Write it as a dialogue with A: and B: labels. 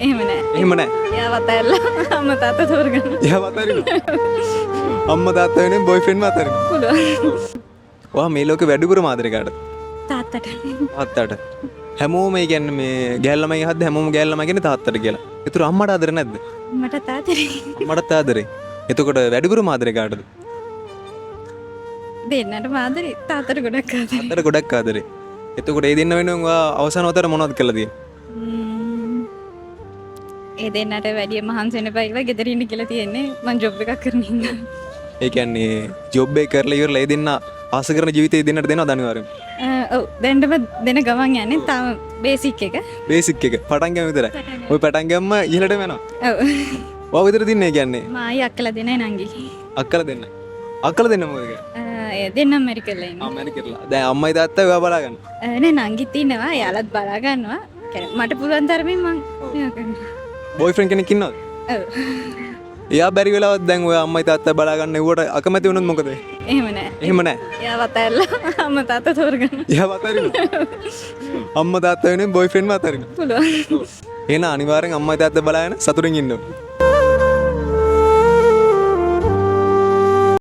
A: එහෙම නෑ.
B: එහෙම නෑ.
A: එයාව අතහැරලා අම්මා තාත්තා තෝරගන්න.
B: එයාව අතහරිනවා. අම්මා තාත්තා වෙනුවෙන් බොයිෆ්‍රෙන්ඩ්ව අතහරිනවා.
A: පුළුවන්.
B: ඔයා මේ ලෝකේ වැඩිපුර ආදරේ කාටද?
A: තාත්තට.
B: තාත්තට. හැමෝම ඒ කියන්නේ මේ ගෑල් ළමයි හද්ද හැමෝම ගෑල් ළමයි කියන්නේ තාත්තට කියලා. ඒතර අම්මට ආදරේ නැද්ද?
A: මට තාතරේ.
B: අම්මටත් ආදරේ. එතකොට වැඩිපුර ආදරේ කාටද?
A: දෙන්නට මාදරේ තාත්තට ගොඩක් ආදරේ.
B: තාත්තට ගොඩක් ආදරේ. එතකොට ඒ දෙන්න වෙනුවෙන් ඔයා අවසාන වතර මොනවද කළා තියෙන්නේ?
A: ඒ දෙන්නට වැඩිය මහන්සි වෙන්න එපා කියලා ගෙදර ඉන්න කියලා තියෙන්නේ. මං ජොබ් එකක් කරන ඉන්නවා.
B: ඒ කියන්නේ ජොබ් එක කරලා ඉවරලා ඒ දෙන්න ආස කරන ජීවිතේ දෙන්නට දෙනවද අනිවාර්යයෙන්?
A: ඔව් දැන්නම දෙන ගමන් යන්නේ තාම බේසික් එක.
B: බේසික් එක පටන් ගන්න විතරයි. ඔය පටන් ගම්ම ඉහළටම යනවා.
A: ඔව්.
B: ඔය විතර දින්නේ කියන්නේ
A: මායි අක්කලා දෙනයි නංගි.
B: අක්කලා දෙන්න. අක්කලා දෙන්න මොකද කියන්නේ?
A: ඒ දෙන්නම ඇමරිකලා ඉන්නවා.
B: අමරිකලා. දැන් අම්මයි තාත්තයි ඔයා බලා ගන්න.
A: නෑ නංගිත් ඉන්නවා. එයාලත් බලා ගන්නවා. මට පුළුවන් තරමින් මං මේවා කරනවා.
B: බොයිෆ්‍රෙන්ඩ් කෙනෙක් ඉන්නවද?
A: ඔව්.
B: එයා බැරි වෙලාවත් දැන් ඔය අම්මයි තාත්තයි බලා ගන්න ඌට අකමැති වුණොත් මොකද වෙන්නේ?
A: එහෙම නෑ.
B: එහෙම නෑ.
A: එයාව අතහැරලා අම්මා තාත්තා තෝරගන්න.
B: එයාව අතහරිනවා. අම්මා තාත්තා වෙනුවෙන් බොයිෆ්‍රෙන්ඩ්ව අතහරිනවා.
A: පුළුවන්.
B: එහෙනම් අනිවාර්යෙන් අම්මයි තාත්තයි බලාගෙන සතුටින් ඉන්න ඕනේ.